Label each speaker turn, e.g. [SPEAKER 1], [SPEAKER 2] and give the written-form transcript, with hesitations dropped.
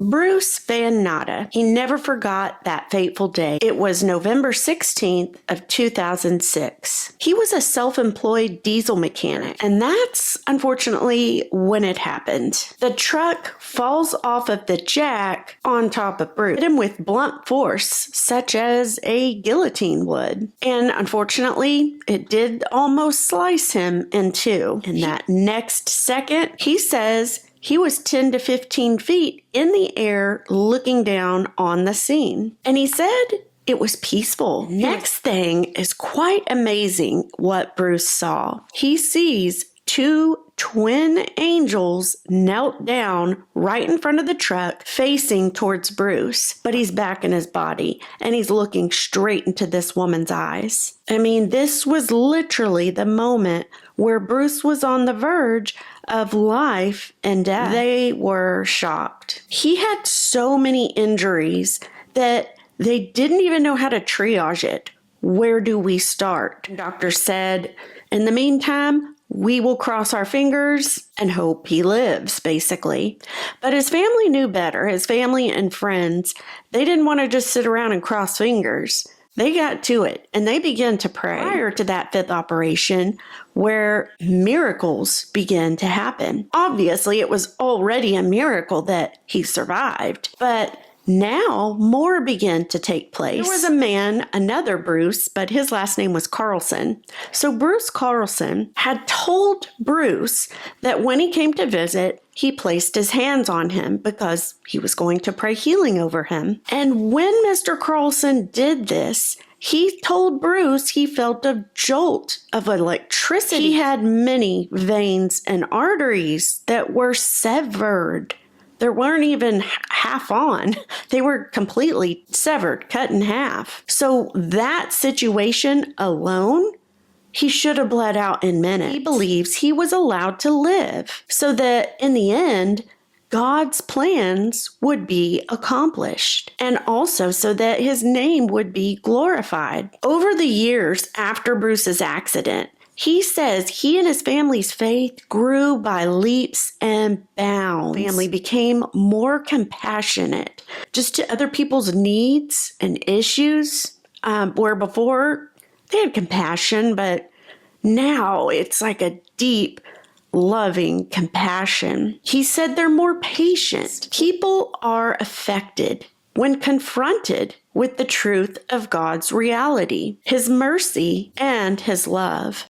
[SPEAKER 1] Bruce Van Natta, he never forgot that fateful day. It was November 16th of 2006. He was a self-employed diesel mechanic, and that's unfortunately when it happened. The truck falls off of the jack on top of Bruce, hit him with blunt force, such as a guillotine would. And unfortunately, it did almost slice him in two. In that next second, he says he was 10 to 15 feet in the air looking down on the scene. And he said it was peaceful. Next thing is quite amazing what Bruce saw. He sees two twin angels knelt down right in front of the truck facing towards Bruce, but he's back in his body and he's looking straight into this woman's eyes. I mean, this was literally the moment where Bruce was on the verge of life and death. They were shocked. He had so many injuries that they didn't even know how to triage it. Where do we start? The doctor said, in the meantime, we will cross our fingers and hope he lives, basically. But his family knew better. His family and friends, they didn't want to just sit around and cross fingers. They got to it and they began to pray. Prior to that fifth operation, where miracles began to happen. Obviously, it was already a miracle that he survived, but now more began to take place. There was a man, another Bruce, but his last name was Carlson. So Bruce Carlson had told Bruce that when he came to visit, he placed his hands on him because he was going to pray healing over him. And when Mr. Carlson did this, he told Bruce he felt a jolt of electricity. He had many veins and arteries that were severed. They weren't even half on. They were completely severed, cut in half. So that situation alone, he should have bled out in minutes. He believes he was allowed to live so that in the end, God's plans would be accomplished, and also so that his name would be glorified. Over the years after Bruce's accident, he says he and his family's faith grew by leaps and bounds. Family became more compassionate just to other people's needs and issues, where before they had compassion, but now it's like a deep, loving compassion. He said they're more patient. People are affected when confronted with the truth of God's reality, His mercy, and His love.